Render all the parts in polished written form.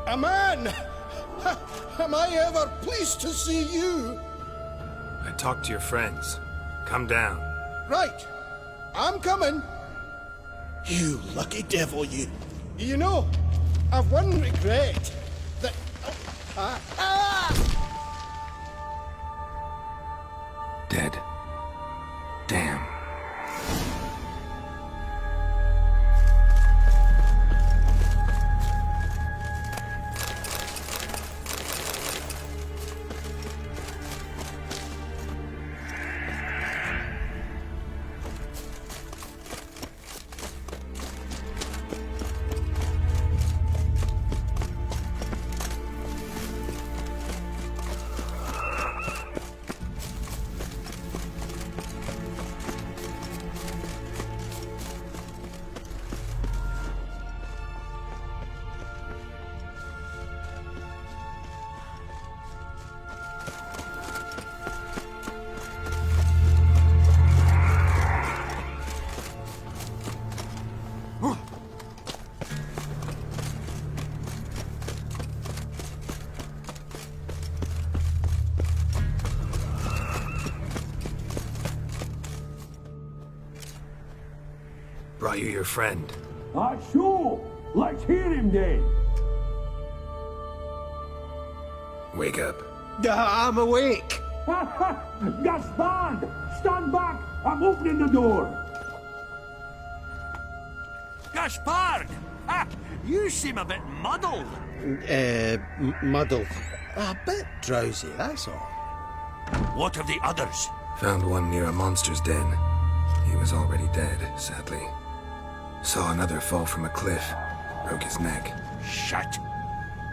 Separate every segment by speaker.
Speaker 1: A man! Am I ever pleased to see you?
Speaker 2: I talked to your friends. Come down.
Speaker 1: Right. I'm coming. You lucky devil, you. You know, I've one regret. That...
Speaker 2: Dead. Damn. Brought you your friend.
Speaker 3: Sure. Let's hear him then.
Speaker 2: Wake up.
Speaker 1: I'm awake.
Speaker 3: Gaspard! Stand back! I'm opening the door! Gaspard! You seem a bit muddled.
Speaker 1: Muddled. A bit drowsy, that's all.
Speaker 3: What of the others?
Speaker 2: Found one near a monster's den. He was already dead, sadly. Saw another fall from a cliff. Broke his neck.
Speaker 3: Shit.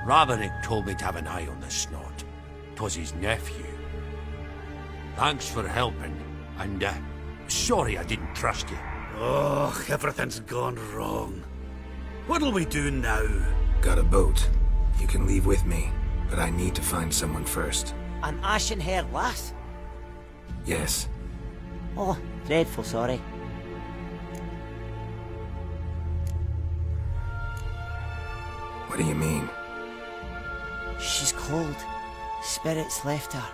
Speaker 3: Raverick told me to have an eye on the snot. 'Twas his nephew. Thanks for helping, and sorry I didn't trust you.
Speaker 4: Oh, everything's gone wrong. What'll we do now?
Speaker 2: Got a boat. You can leave with me, but I need to find someone first.
Speaker 5: An ashen-haired lass?
Speaker 2: Yes.
Speaker 5: Oh, dreadful sorry.
Speaker 2: What do you mean?
Speaker 5: She's cold. Spirits left her.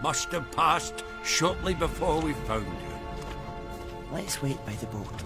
Speaker 3: Must have passed shortly before we found you.
Speaker 5: Let's wait by the boat.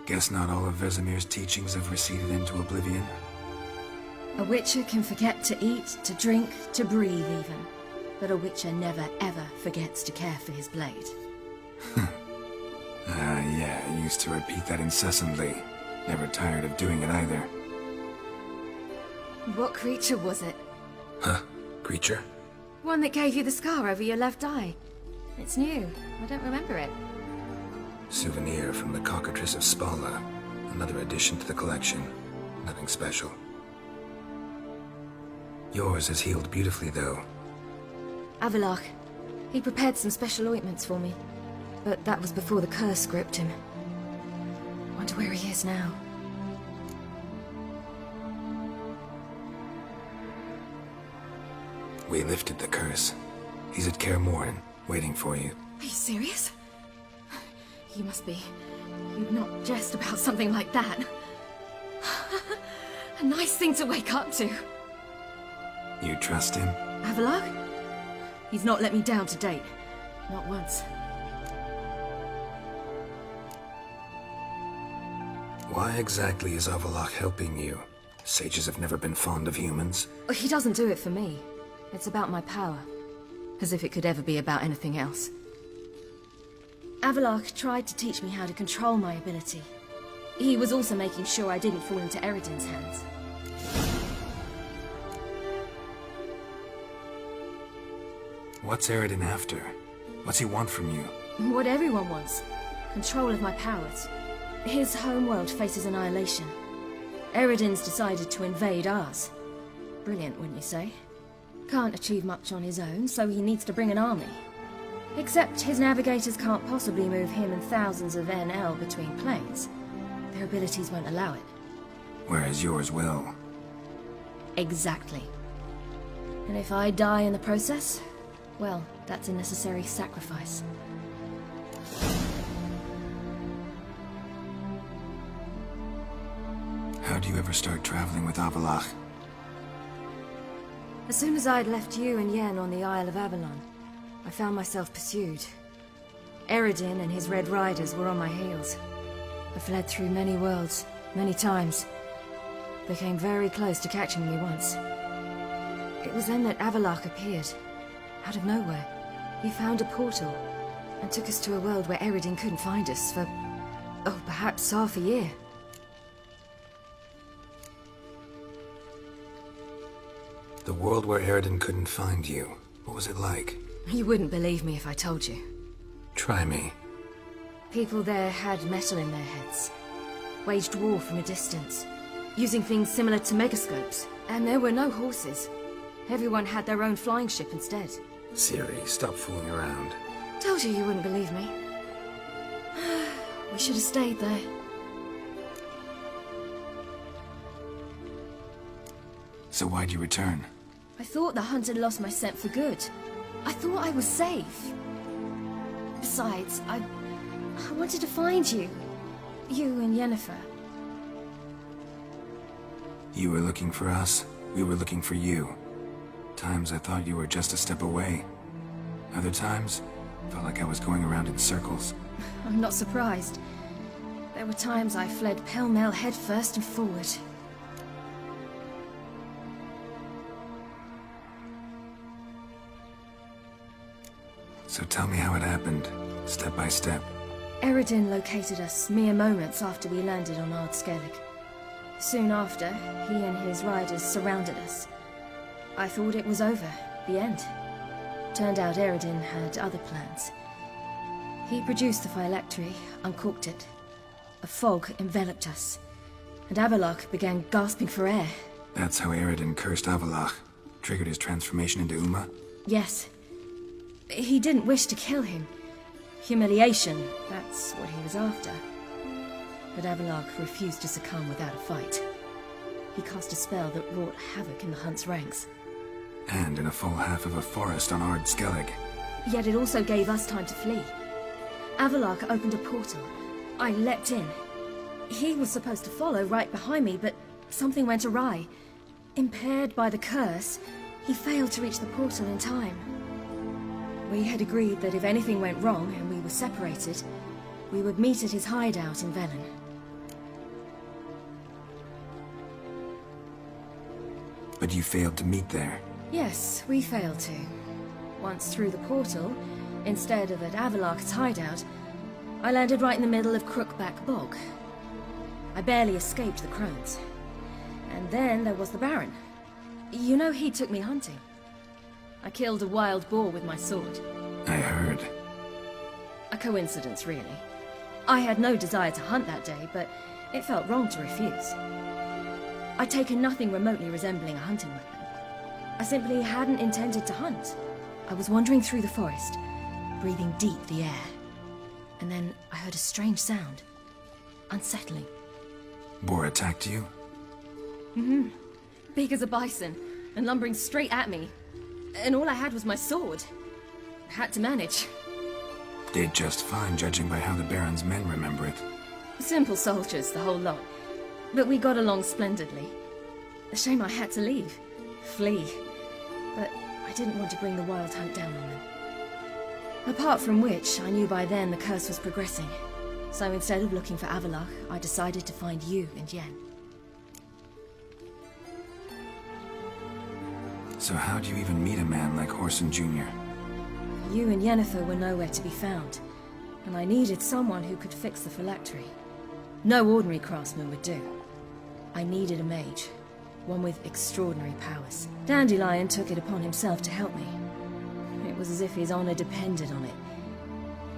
Speaker 2: Guess not all of Vesemir's teachings have receded into oblivion.
Speaker 6: A witcher can forget to eat, to drink, to breathe even. But a witcher never ever forgets to care for his blade.
Speaker 2: Yeah, I used to repeat that incessantly. Never tired of doing it either.
Speaker 6: What creature was it?
Speaker 2: Huh? Creature?
Speaker 6: One that gave you the scar over your left eye. It's new. I don't remember it.
Speaker 2: Souvenir from the Cockatrice of Spala. Another addition to the collection. Nothing special. Yours has healed beautifully, though.
Speaker 6: Avalok. He prepared some special ointments for me. But that was before the curse gripped him. Wonder where he is now.
Speaker 2: We lifted the curse. He's at Kaer Morhen, waiting for you.
Speaker 6: Are you serious? You must be. You'd not jest about something like that. A nice thing to wake up to.
Speaker 2: You trust him?
Speaker 6: Avalok? He's not let me down to date. Not once.
Speaker 2: Why exactly is Avalok helping you? Sages have never been fond of humans.
Speaker 6: He doesn't do it for me. It's about my power. As if it could ever be about anything else. Avalok tried to teach me how to control my ability. He was also making sure I didn't fall into Eredin's hands.
Speaker 2: What's Eredin after? What's he want from you?
Speaker 6: What everyone wants. Control of my powers. His homeworld faces annihilation. Eredin's decided to invade ours. Brilliant, wouldn't you say? Can't achieve much on his own, so he needs to bring an army. Except his navigators can't possibly move him and thousands of NL between planes. Their abilities won't allow it.
Speaker 2: Whereas yours will.
Speaker 6: Exactly. And if I die in the process, well, that's a necessary sacrifice.
Speaker 2: How do you ever start traveling with Avalok?
Speaker 6: As soon as I'd left you and Yen on the Isle of Avalon, I found myself pursued. Eredin and his Red Riders were on my heels. I fled through many worlds, many times. They came very close to catching me once. It was then that Avalok appeared, out of nowhere. He found a portal, and took us to a world where Eredin couldn't find us for, oh, perhaps half a year.
Speaker 2: The world where Eredin couldn't find you. What was it like?
Speaker 6: You wouldn't believe me if I told you.
Speaker 2: Try me.
Speaker 6: People there had metal in their heads, waged war from a distance, using things similar to megascopes, and there were no horses. Everyone had their own flying ship instead.
Speaker 2: Ciri, stop fooling around.
Speaker 6: Told you wouldn't believe me. We should have stayed there.
Speaker 2: So why'd you return?
Speaker 6: I thought the hunt had lost my scent for good. I thought I was safe. Besides, I wanted to find you. You and Yennefer.
Speaker 2: You were looking for us. We were looking for you. Times I thought you were just a step away. Other times, felt like I was going around in circles.
Speaker 6: I'm not surprised. There were times I fled pell-mell headfirst and forward.
Speaker 2: So tell me how it happened, step by step.
Speaker 6: Eredin located us mere moments after we landed on Ard Skellig. Soon after, he and his riders surrounded us. I thought it was over, the end. Turned out Eredin had other plans. He produced the phylactery, uncorked it. A fog enveloped us, and Avalok began gasping for air.
Speaker 2: That's how Eredin cursed Avalok, triggered his transformation into Uma?
Speaker 6: Yes. He didn't wish to kill him. Humiliation, that's what he was after. But Avalok refused to succumb without a fight. He cast a spell that wrought havoc in the hunt's ranks.
Speaker 2: And in a full half of a forest on Ard Skellig.
Speaker 6: Yet it also gave us time to flee. Avalok opened a portal. I leapt in. He was supposed to follow right behind me, but something went awry. Impaired by the curse, he failed to reach the portal in time. We had agreed that if anything went wrong and we were separated, we would meet at his hideout in Velen.
Speaker 2: But you failed to meet there.
Speaker 6: Yes, we failed to. Once through the portal, instead of at Avalok's hideout, I landed right in the middle of Crookback Bog. I barely escaped the crones. And then there was the Baron. You know, he took me hunting. I killed a wild boar with my sword.
Speaker 2: I heard.
Speaker 6: A coincidence, really. I had no desire to hunt that day, but it felt wrong to refuse. I'd taken nothing remotely resembling a hunting weapon. I simply hadn't intended to hunt. I was wandering through the forest, breathing deep the air. And then I heard a strange sound. Unsettling.
Speaker 2: Boar attacked you?
Speaker 6: Big as a bison, and lumbering straight at me. And all I had was my sword. Had to manage.
Speaker 2: Did just fine, judging by how the Baron's men remember it.
Speaker 6: Simple soldiers, the whole lot. But we got along splendidly. A shame I had to leave. Flee. But I didn't want to bring the wild hunt down on them. Apart from which, I knew by then the curse was progressing. So instead of looking for Avalok, I decided to find you and Yen.
Speaker 2: So how'd you even meet a man like Horson Jr.?
Speaker 6: You and Yennefer were nowhere to be found, and I needed someone who could fix the phylactery. No ordinary craftsman would do. I needed a mage, one with extraordinary powers. Dandelion took it upon himself to help me. It was as if his honor depended on it.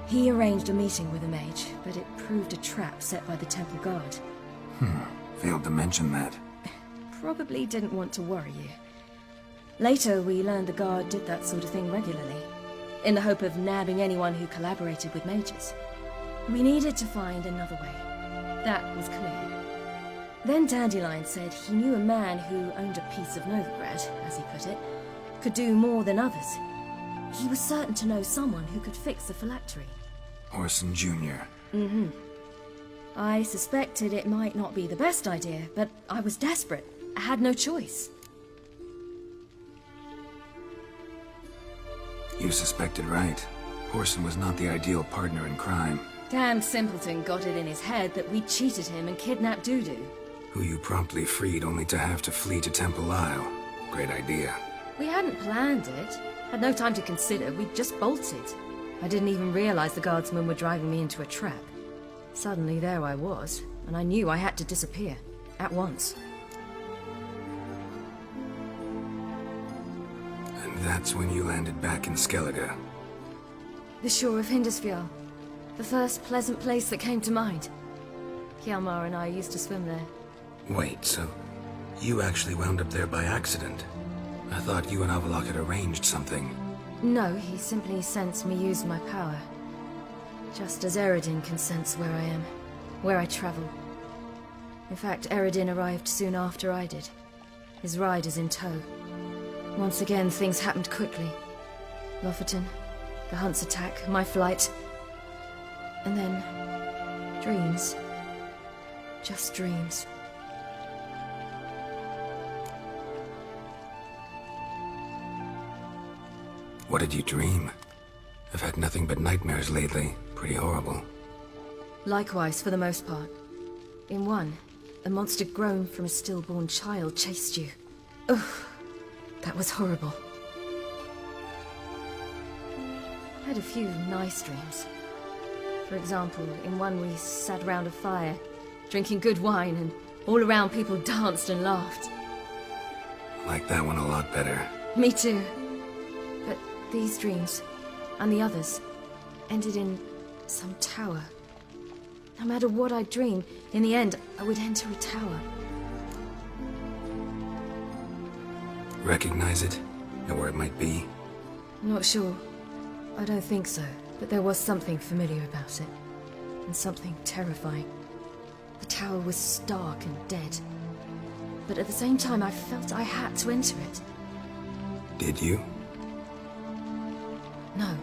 Speaker 6: He arranged a meeting with a mage, but it proved a trap set by the temple guard.
Speaker 2: Failed to mention that.
Speaker 6: Probably didn't want to worry you. Later, we learned the guard did that sort of thing regularly, in the hope of nabbing anyone who collaborated with mages. We needed to find another way. That was clear. Then Dandelion said he knew a man who owned a piece of Novigrad, as he put it, could do more than others. He was certain to know someone who could fix the phylactery.
Speaker 2: Horson Jr.
Speaker 6: I suspected it might not be the best idea, but I was desperate. I had no choice.
Speaker 2: You suspected right. Horson was not the ideal partner in crime.
Speaker 6: Damned simpleton got it in his head that we cheated him and kidnapped Dudu.
Speaker 2: Who you promptly freed only to have to flee to Temple Isle. Great idea.
Speaker 6: We hadn't planned it. Had no time to consider. We just bolted. I didn't even realize the guardsmen were driving me into a trap. Suddenly there I was, and I knew I had to disappear. At once.
Speaker 2: And that's when you landed back in Skellige.
Speaker 6: The shore of Hindisfjall. The first pleasant place that came to mind. Hjalmar and I used to swim there.
Speaker 2: Wait, so you actually wound up there by accident? I thought you and Avalok had arranged something.
Speaker 6: No, he simply sensed me use my power. Just as Eredin can sense where I am, where I travel. In fact, Eredin arrived soon after I did. His riders in tow. Once again, things happened quickly. Lofoten, the hunt's attack, my flight. And then... dreams. Just dreams.
Speaker 2: What did you dream? I've had nothing but nightmares lately. Pretty horrible.
Speaker 6: Likewise, for the most part. In one, a monster grown from a stillborn child chased you. Ugh, that was horrible. I had a few nice dreams. For example, in one we sat around a fire, drinking good wine, and all around people danced and laughed.
Speaker 2: Like that one a lot better.
Speaker 6: Me too. But these dreams, and the others, ended in some tower. No matter what I dreamed, in the end, I would enter a tower.
Speaker 2: Recognize it? Know where it might be?
Speaker 6: Not sure. I don't think so, but there was something familiar about it. And something terrifying. The tower was stark and dead. But at the same time, I felt I had to enter it.
Speaker 2: Did you?
Speaker 6: No.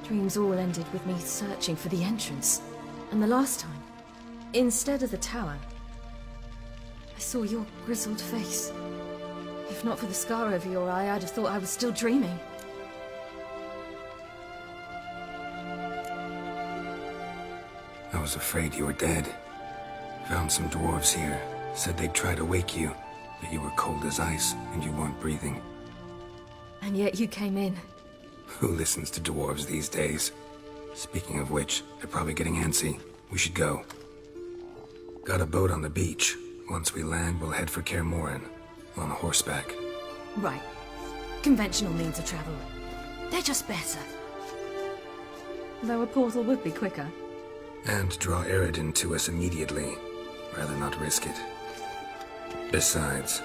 Speaker 6: Dreams all ended with me searching for the entrance. And the last time, instead of the tower, I saw your grizzled face. If not for the scar over your eye, I'd have thought I was still dreaming.
Speaker 2: I was afraid you were dead. Found some dwarves here. Said they'd try to wake you. that you were cold as ice and you weren't breathing.
Speaker 6: And yet you came in.
Speaker 2: Who listens to dwarves these days? Speaking of which, they're probably getting antsy. We should go. Got a boat on the beach. Once we land, we'll head for Kaer Morhen. On horseback.
Speaker 6: Right. Conventional means of travel. They're just better. Though a portal would be quicker.
Speaker 2: And draw Eredin to us immediately. Rather not risk it. Besides,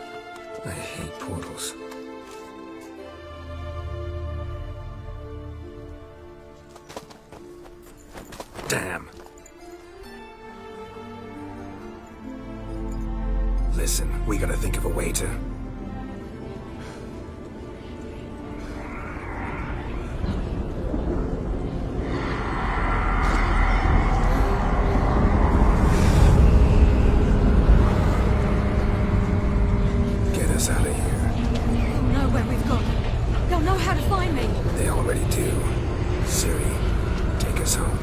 Speaker 2: I hate portals. Damn. Listen, we gotta think of a way to... get us out of here.
Speaker 6: They'll know where we've gone. They'll know how to find me.
Speaker 2: They already do. Ciri, take us home.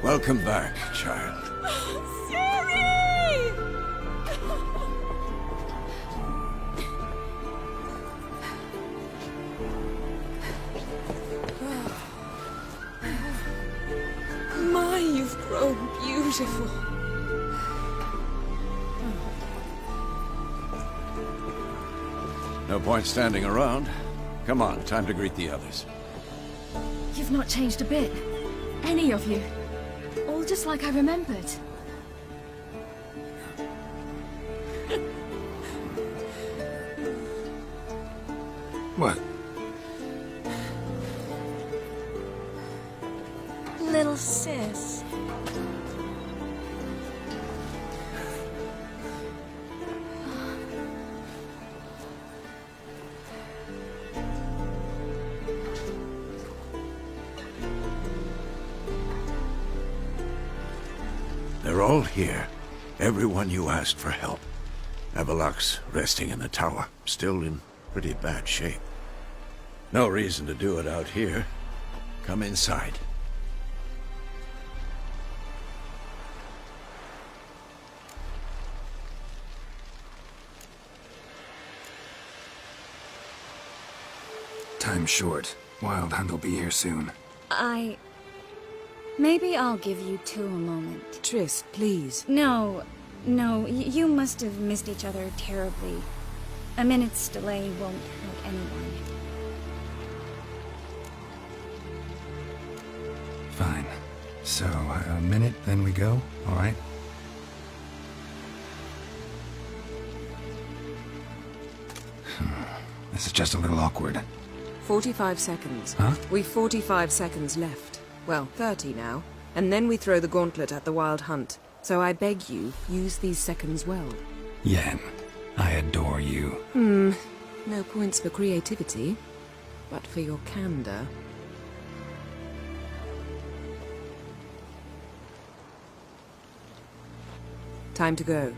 Speaker 7: Welcome back, child.
Speaker 6: Ciri! My, you've grown beautiful.
Speaker 7: No point standing around. Come on, time to greet the others.
Speaker 6: You've not changed a bit. Any of you. All just like I remembered.
Speaker 2: What?
Speaker 6: Little sis.
Speaker 7: They're all here. Everyone you asked for help. Avalok's resting in the tower, still in pretty bad shape. No reason to do it out here. Come inside.
Speaker 2: Time's short. Wild Hunt will be here soon.
Speaker 8: Maybe I'll give you two a moment.
Speaker 9: Triss, please.
Speaker 8: No, you must have missed each other terribly. A minute's delay won't hurt anyone.
Speaker 2: Fine. So, a minute, then we go? All right? This is just a little awkward.
Speaker 9: 45 seconds.
Speaker 2: Huh?
Speaker 9: We've 45 seconds left. Well, 30 now. And then we throw the gauntlet at the Wild Hunt. So I beg you, use these seconds well.
Speaker 2: Yen, I adore you.
Speaker 9: No points for creativity, but for your candor. Time to go.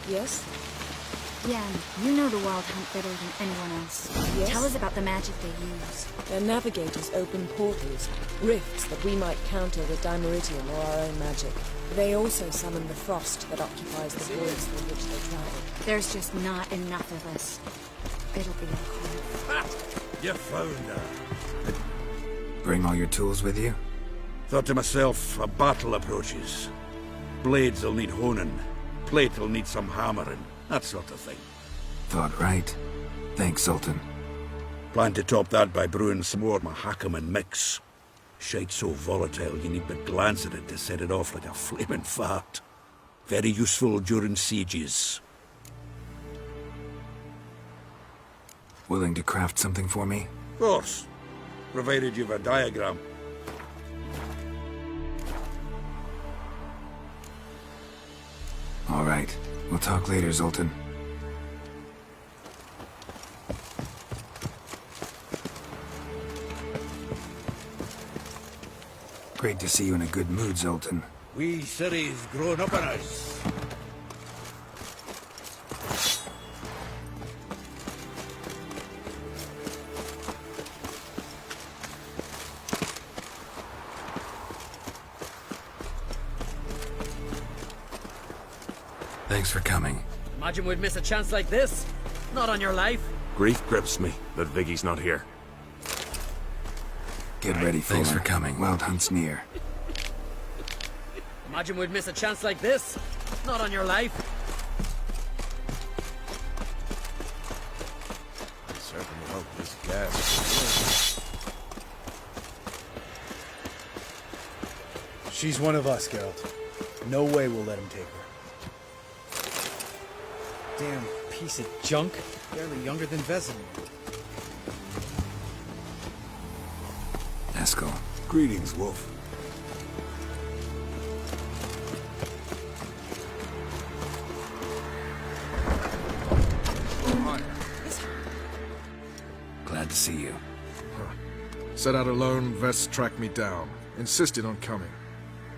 Speaker 9: Yes?
Speaker 8: Yen, you know the Wild Hunt better than anyone else.
Speaker 9: Yes?
Speaker 8: Tell us about the magic they use.
Speaker 9: Their navigators open portals, rifts that we might counter with Dimeritium or our own magic. They also summon the frost that occupies the voids through which they travel.
Speaker 8: There's just not enough of us. It'll be okay.
Speaker 4: You found her.
Speaker 2: Bring all your tools with you?
Speaker 4: Thought to myself, a battle approaches. Blades will need honing. Plate will need some hammering. That sort of thing.
Speaker 2: Thought right. Thanks, Sultan.
Speaker 4: Plan to top that by brewing some more Mahakaman mix. Shite so volatile you need but glance at it to set it off like a flaming fart. Very useful during sieges.
Speaker 2: Willing to craft something for me?
Speaker 4: Of course. Provided you've a diagram.
Speaker 2: All right. We'll talk later, Zoltan. Great to see you in a good mood, Zoltan.
Speaker 4: We city's grown up on us.
Speaker 2: Thanks for coming.
Speaker 10: Imagine we'd miss a chance like this. Not on your life.
Speaker 11: Grief grips me that Viggy's not here.
Speaker 2: Get ready for Thanks for coming. Wild Hunt's near.
Speaker 10: Imagine we'd miss a chance like this. Not on your life.
Speaker 7: I certainly hope this gas is
Speaker 1: She's one of us, Geralt. No way we'll let him take her.
Speaker 12: Damn piece of junk. Barely younger than Vesemir.
Speaker 2: Eskel.
Speaker 4: Greetings, Wolf.
Speaker 2: Glad to see you.
Speaker 13: Set out alone, Vest tracked me down. Insisted on coming.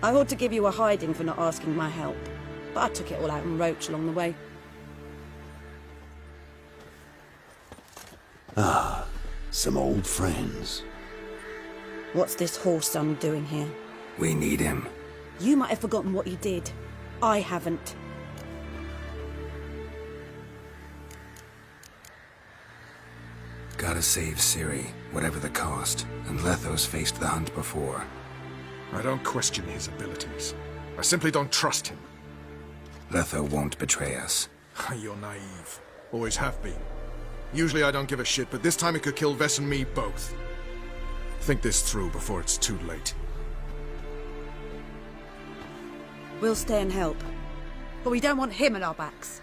Speaker 14: I ought to give you a hiding for not asking my help, but I took it all out in Roach along the way.
Speaker 15: Ah, some old friends.
Speaker 14: What's this whoreson doing here?
Speaker 2: We need him.
Speaker 14: You might have forgotten what you did. I haven't.
Speaker 2: Gotta save Ciri, whatever the cost. And Letho's faced the hunt before.
Speaker 13: I don't question his abilities. I simply don't trust him.
Speaker 2: Letho won't betray us.
Speaker 13: You're naive. Always have been. Usually I don't give a shit, but this time it could kill Vess and me both. Think this through before it's too late.
Speaker 14: We'll stay and help. But we don't want him at our backs.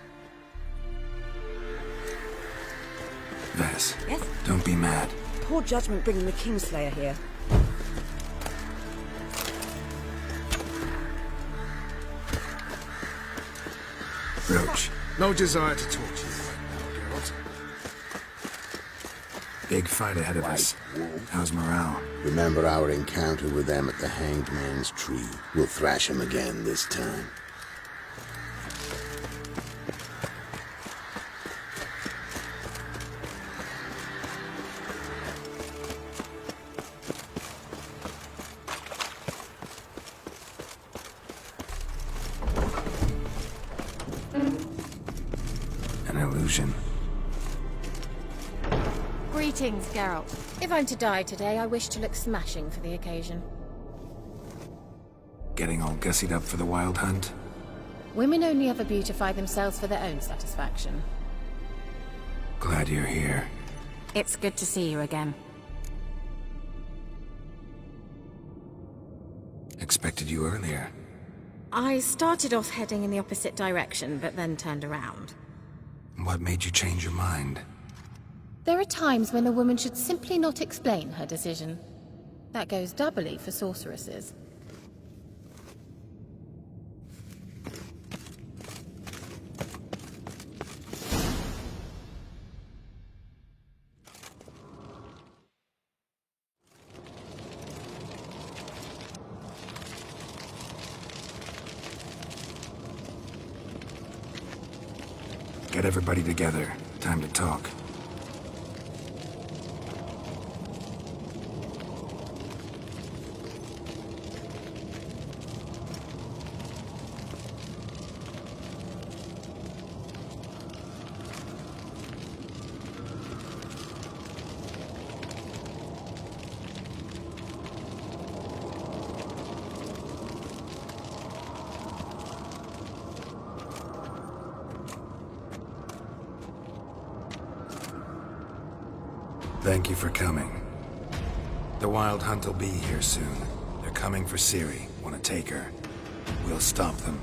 Speaker 2: Vess.
Speaker 14: Yes?
Speaker 2: Don't be mad.
Speaker 14: Poor judgment bringing the Kingslayer here.
Speaker 2: Roach.
Speaker 13: No desire to talk to you right now, Geralt.
Speaker 2: Big fight ahead of us. How's morale?
Speaker 15: Remember our encounter with them at the Hanged Man's Tree. We'll thrash him again this time.
Speaker 2: An illusion.
Speaker 6: Greetings, Geralt. If I'm to die today, I wish to look smashing for the occasion.
Speaker 2: Getting all gussied up for the Wild Hunt?
Speaker 6: Women only ever beautify themselves for their own satisfaction.
Speaker 2: Glad you're here.
Speaker 6: It's good to see you again.
Speaker 2: Expected you earlier.
Speaker 6: I started off heading in the opposite direction, but then turned around.
Speaker 2: What made you change your mind?
Speaker 6: There are times when a woman should simply not explain her decision. That goes doubly for sorceresses.
Speaker 2: Get everybody together. Time to talk. Thank you for coming. The Wild Hunt will be here soon. They're coming for Ciri. Want to take her. We'll stop them.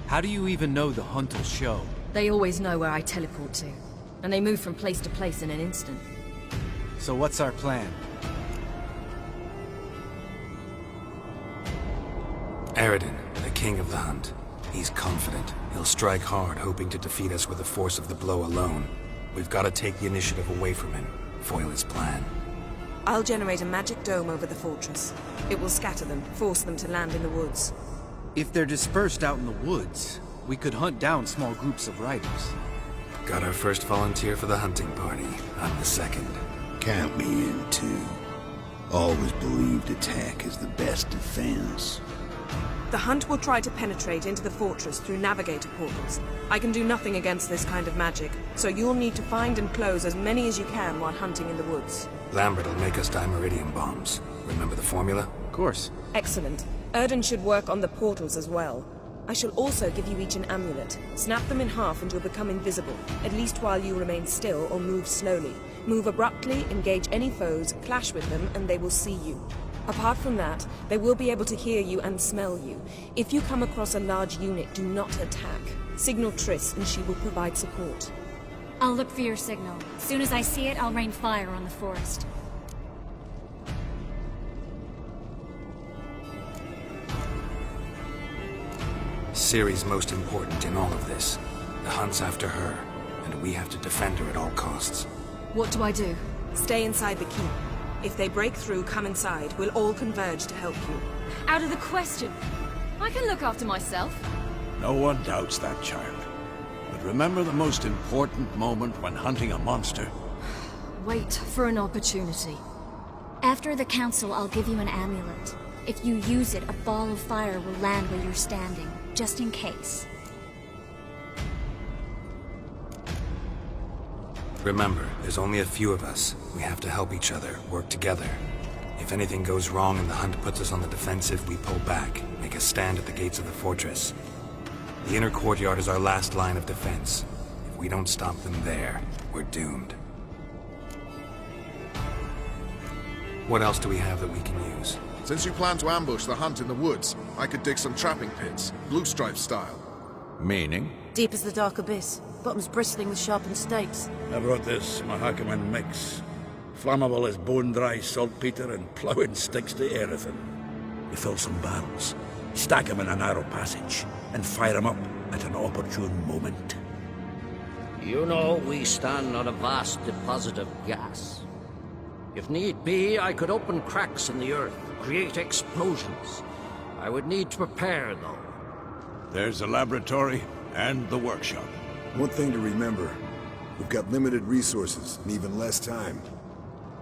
Speaker 12: How do you even know the Hunt will show?
Speaker 6: They always know where I teleport to. And they move from place to place in an instant.
Speaker 12: So what's our plan?
Speaker 2: Eredin, the king of the Hunt. He's confident. He'll strike hard, hoping to defeat us with the force of the blow alone. We've got to take the initiative away from him. Foil his plan.
Speaker 9: I'll generate a magic dome over the fortress. It will scatter them, force them to land in the woods.
Speaker 12: If they're dispersed out in the woods, we could hunt down small groups of riders.
Speaker 2: Got our first volunteer for the hunting party. I'm the second.
Speaker 15: Count me in, too. Always believed attack is the best defense.
Speaker 9: The Hunt will try to penetrate into the fortress through navigator portals. I can do nothing against this kind of magic, so you'll need to find and close as many as you can while hunting in the woods.
Speaker 2: Lambert will make us dimeridium bombs. Remember the formula?
Speaker 12: Of course.
Speaker 9: Excellent. Erden should work on the portals as well. I shall also give you each an amulet. Snap them in half and you'll become invisible, at least while you remain still or move slowly. Move abruptly, engage any foes, clash with them, and they will see you. Apart from that, they will be able to hear you and smell you. If you come across a large unit, do not attack. Signal Triss and she will provide support.
Speaker 16: I'll look for your signal. As soon as I see it, I'll rain fire on the forest.
Speaker 2: Ciri's most important in all of this. The Hunt's after her, and we have to defend her at all costs.
Speaker 6: What do I do?
Speaker 9: Stay inside the keep. If they break through, come inside. We'll all converge to help you.
Speaker 6: Out of the question. I can look after myself.
Speaker 7: No one doubts that, child. But remember the most important moment when hunting a monster.
Speaker 6: Wait for an opportunity.
Speaker 16: After the council, I'll give you an amulet. If you use it, a ball of fire will land where you're standing, just in case.
Speaker 2: Remember, there's only a few of us. We have to help each other, work together. If anything goes wrong and the Hunt puts us on the defensive, we pull back, make a stand at the gates of the fortress. The inner courtyard is our last line of defense. If we don't stop them there, we're doomed. What else do we have that we can use?
Speaker 13: Since you plan to ambush the Hunt in the woods, I could dig some trapping pits, blue stripe style.
Speaker 7: Meaning?
Speaker 14: Deep as the dark abyss. Bottoms bristling with sharpened stakes.
Speaker 4: I brought this Mahakaman mix. Flammable as bone-dry saltpeter and ploughing sticks to everything. We fill some barrels, stack them in a narrow passage, and fire them up at an opportune moment.
Speaker 17: You know, we stand on a vast deposit of gas. If need be, I could open cracks in the earth, create explosions. I would need to prepare, though.
Speaker 7: There's the laboratory and the workshop.
Speaker 18: One thing to remember, we've got limited resources and even less time.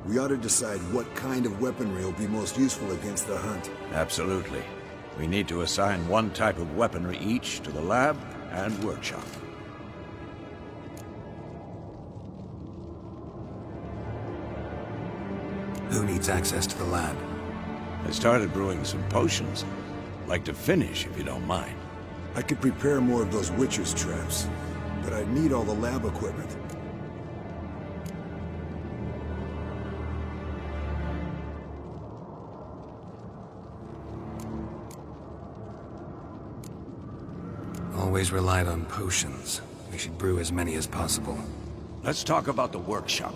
Speaker 18: We ought to decide what kind of weaponry will be most useful against the Hunt.
Speaker 7: Absolutely. We need to assign one type of weaponry each to the lab and workshop.
Speaker 2: Who needs access to the lab?
Speaker 7: I started brewing some potions. Like to finish, if you don't mind.
Speaker 18: I could prepare more of those Witcher's traps, but I'd need all the lab equipment.
Speaker 2: Always relied on potions. We should brew as many as possible.
Speaker 7: Let's talk about the workshop.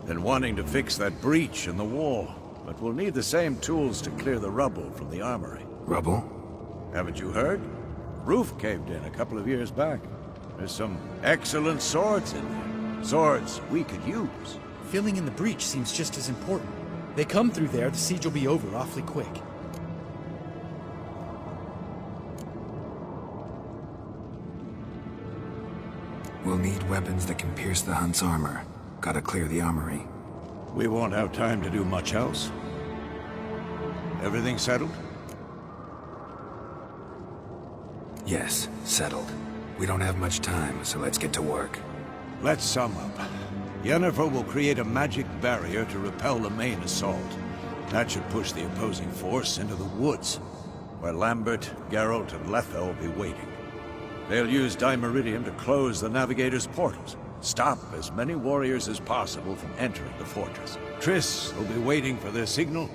Speaker 7: Been wanting to fix that breach in the wall, but we'll need the same tools to clear the rubble from the armory.
Speaker 2: Rubble?
Speaker 7: Haven't you heard? Roof caved in a couple of years back. There's some excellent swords in there. Swords we could use.
Speaker 12: Filling in the breach seems just as important. They come through there, the siege will be over awfully quick.
Speaker 2: We'll need weapons that can pierce the Hunt's armor. Gotta clear the armory.
Speaker 7: We won't have time to do much else. Everything settled?
Speaker 2: Yes, settled. We don't have much time, so let's get to work.
Speaker 7: Let's sum up. Yennefer will create a magic barrier to repel the main assault. That should push the opposing force into the woods, where Lambert, Geralt, and Letha will be waiting. They'll use Dimeridium to close the Navigator's portals, stop as many warriors as possible from entering the fortress. Triss will be waiting for their signal,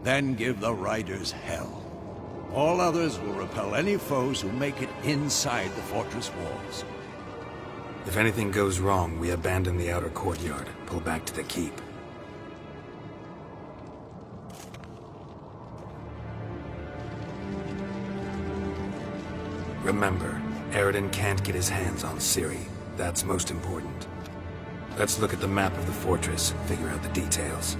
Speaker 7: then give the riders hell. All others will repel any foes who make it inside the fortress walls.
Speaker 2: If anything goes wrong, we abandon the outer courtyard, pull back to the keep. Remember, Eredin can't get his hands on Ciri. That's most important. Let's look at the map of the fortress, figure out the details.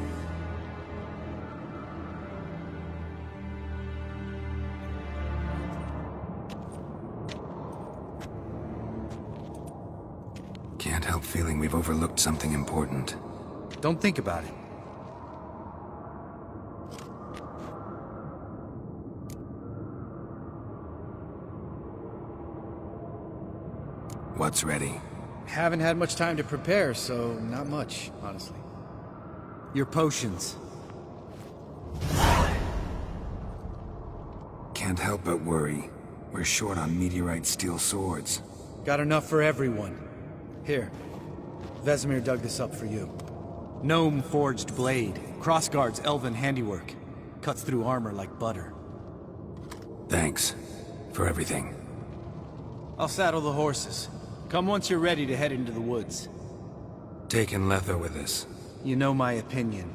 Speaker 2: Can't help feeling we've overlooked something important.
Speaker 12: Don't think about it.
Speaker 2: What's ready?
Speaker 12: Haven't had much time to prepare, so not much, honestly. Your potions.
Speaker 2: Can't help but worry. We're short on meteorite steel swords.
Speaker 12: Got enough for everyone. Here. Vesemir dug this up for you. Gnome forged blade. Crossguard's elven handiwork. Cuts through armor like butter.
Speaker 2: Thanks. For everything.
Speaker 12: I'll saddle the horses. Come once you're ready to head into the woods.
Speaker 2: Taking Letha with us.
Speaker 12: You know my opinion.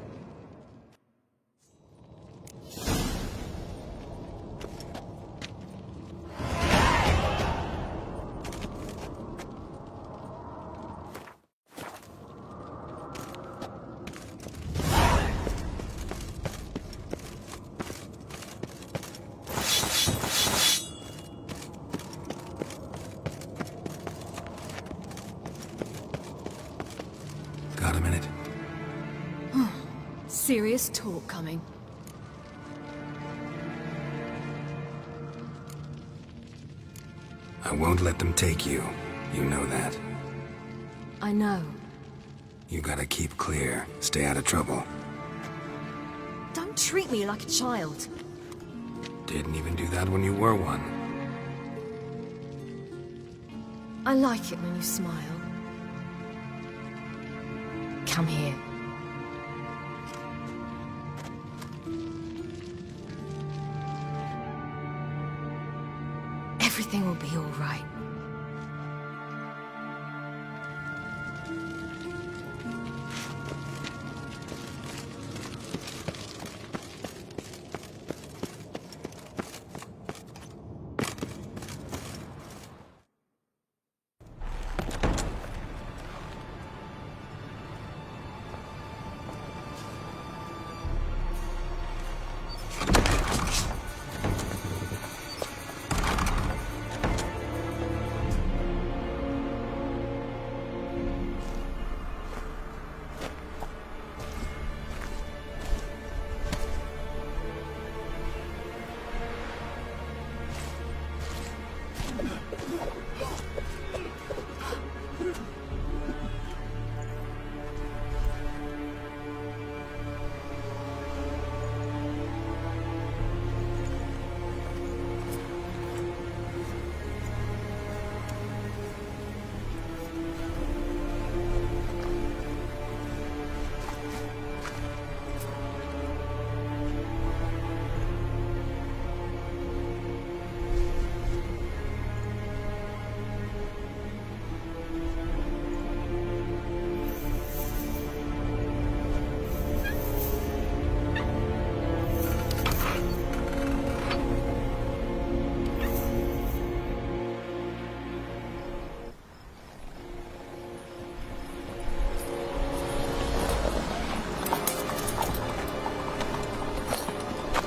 Speaker 2: Got a minute?
Speaker 6: Serious talk coming.
Speaker 2: I won't let them take you. You know that.
Speaker 6: I know.
Speaker 2: You gotta keep clear. Stay out of trouble.
Speaker 6: Don't treat me like a child.
Speaker 2: Didn't even do that when you were one.
Speaker 6: I like it when you smile. Come here. Everything will be all right.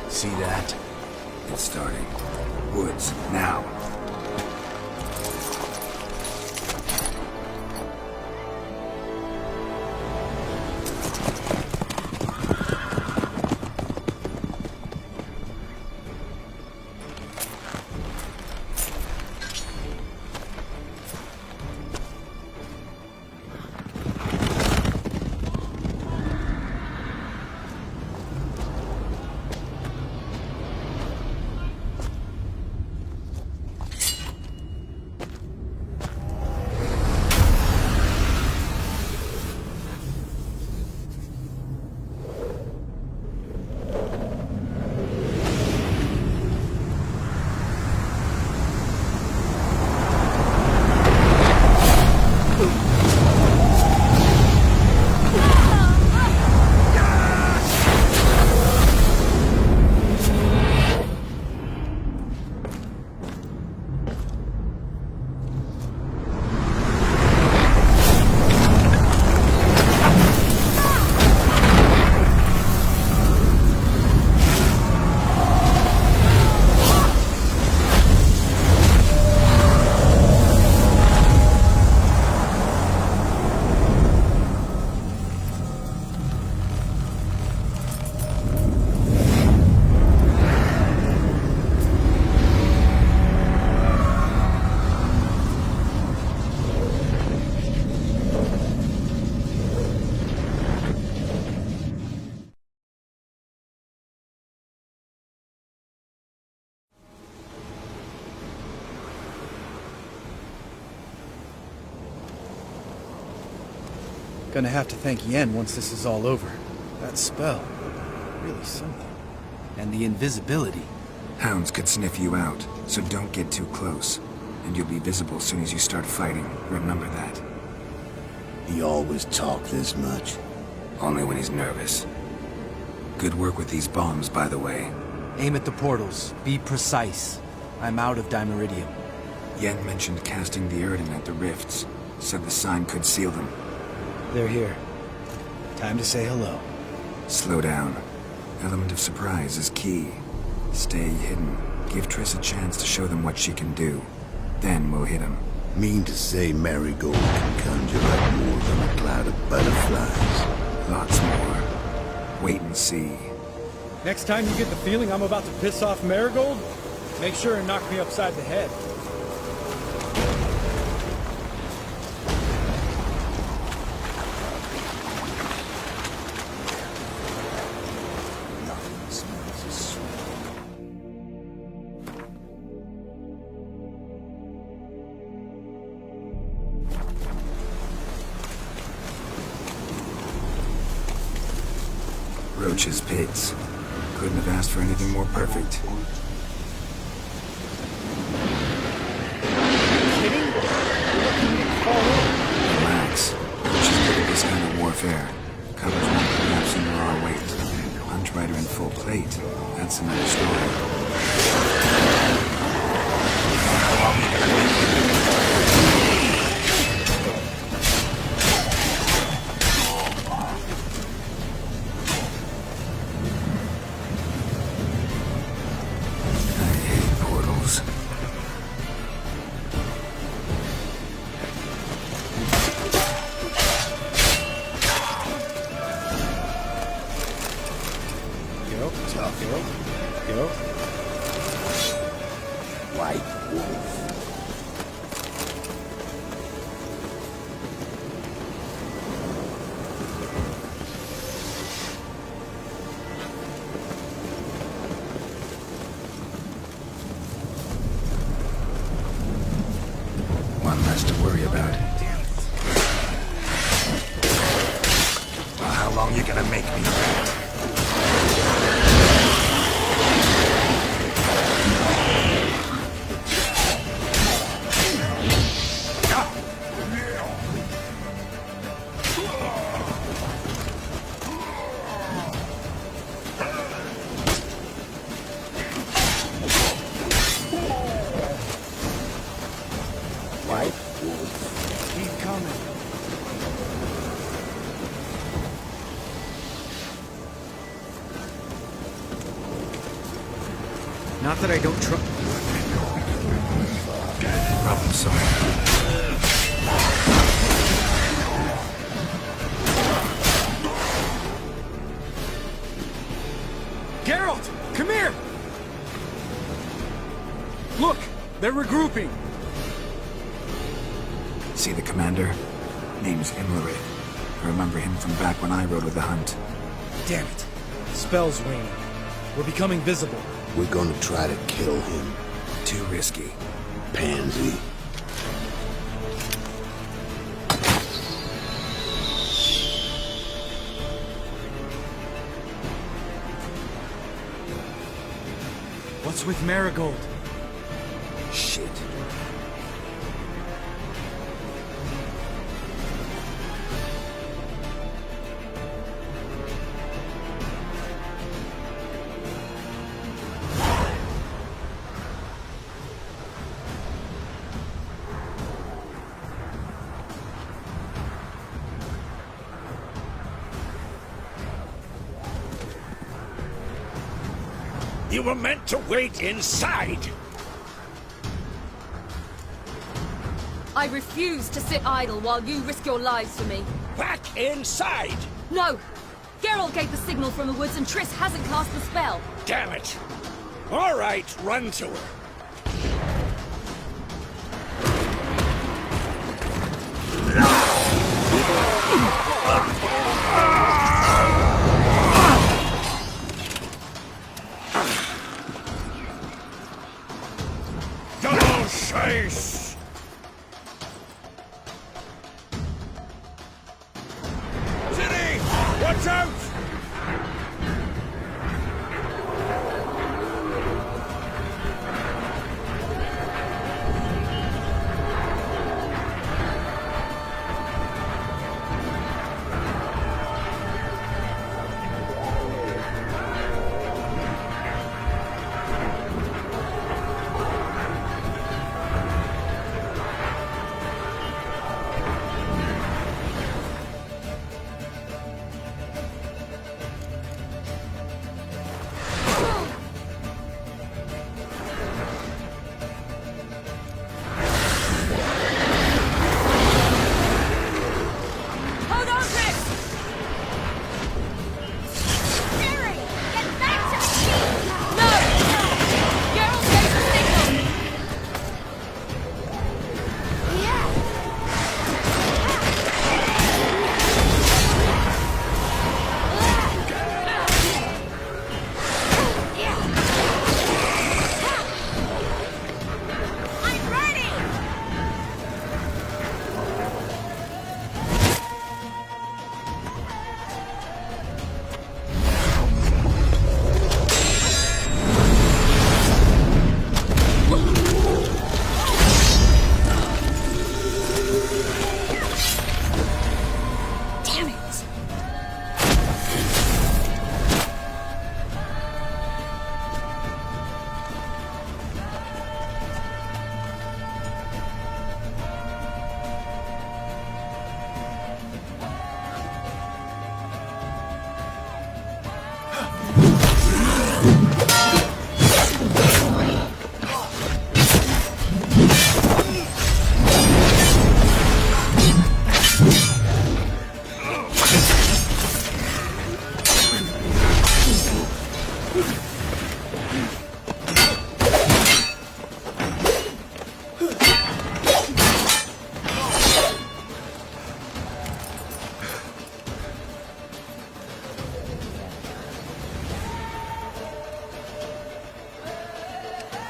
Speaker 2: See that? It's starting. Woods, now.
Speaker 12: Gonna have to thank Yen once this is all over. That spell, really something. And the invisibility.
Speaker 2: Hounds could sniff you out, so don't get too close. And you'll be visible as soon as you start fighting. Remember that.
Speaker 15: He always talk this much?
Speaker 2: Only when he's nervous. Good work with these bombs, by the way.
Speaker 12: Aim at the portals. Be precise. I'm out of Dimeridium.
Speaker 2: Yen mentioned casting the Erden at the rifts. Said the sign could seal them.
Speaker 12: They're here. Time to say hello.
Speaker 2: Slow down. Element of surprise is key. Stay hidden. Give Triss a chance to show them what she can do. Then we'll hit him.
Speaker 15: Mean to say Marigold can conjure up more than a cloud of butterflies?
Speaker 2: Lots more. Wait and see.
Speaker 12: Next time you get the feeling I'm about to piss off Marigold, make sure and knock me upside the head.
Speaker 2: Roach's pits. Couldn't have asked for anything more perfect. Relax. Roach is good at this kind of warfare. Covers won't collapse under our weight. Hunt Rider in full plate. That's another story.
Speaker 12: Go.
Speaker 15: White wolf.
Speaker 2: One less to worry about. Well, how long you gonna make me wait?
Speaker 12: Not that I don't trust.
Speaker 2: Problem solved.
Speaker 12: Geralt, come here! Look, they're regrouping.
Speaker 2: See the commander? Name's Imlerith. I remember him from back when I rode with the hunt.
Speaker 12: Damn it. Spell's waning. We're becoming visible.
Speaker 15: We're gonna try to kill him.
Speaker 2: Too risky.
Speaker 15: Pansy.
Speaker 12: What's with Marigold?
Speaker 2: Shit.
Speaker 4: You were meant to wait inside!
Speaker 6: I refuse to sit idle while you risk your lives for me.
Speaker 4: Back inside!
Speaker 6: No! Geralt gave the signal from the woods and Triss hasn't cast the spell.
Speaker 4: Damn it! All right, run to her. Double chase!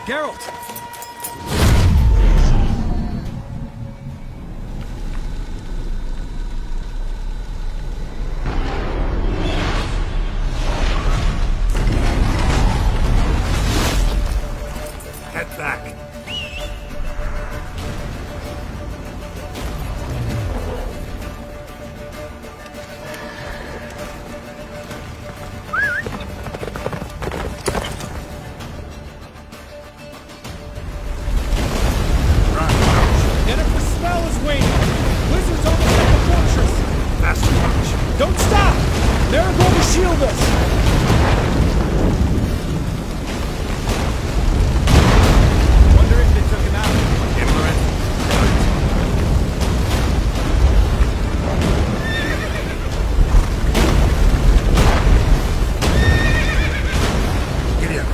Speaker 12: Geralt!
Speaker 2: Head back.
Speaker 12: Jennifer's spell is waning! Wizards almost at the fortress!
Speaker 2: Faster, March.
Speaker 12: Don't stop! They're going to shield us! Wonder if they took him out.
Speaker 2: Immerant. Gideon.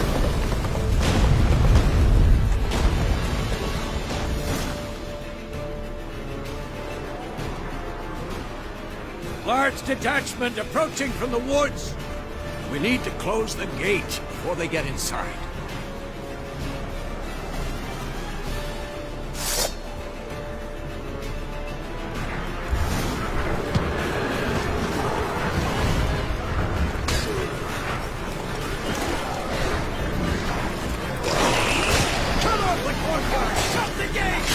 Speaker 10: Large detachment approaching from the woods. We need to close the gate before they get inside. Come on, the courtyard! Shut the gate!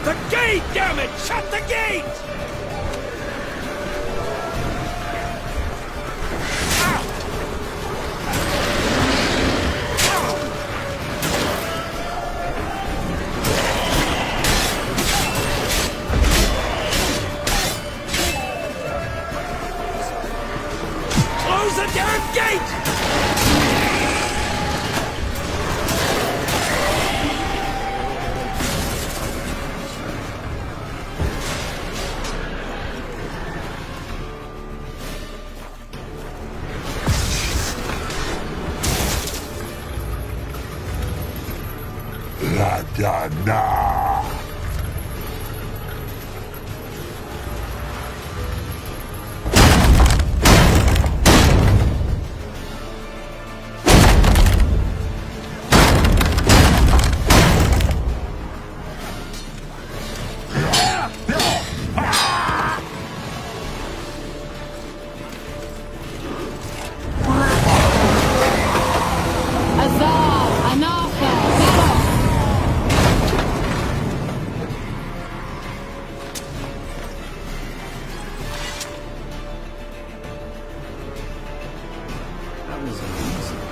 Speaker 10: The gate, damn it! Shut the gate! Close the damn gate!
Speaker 19: La Dana.
Speaker 12: That was amazing.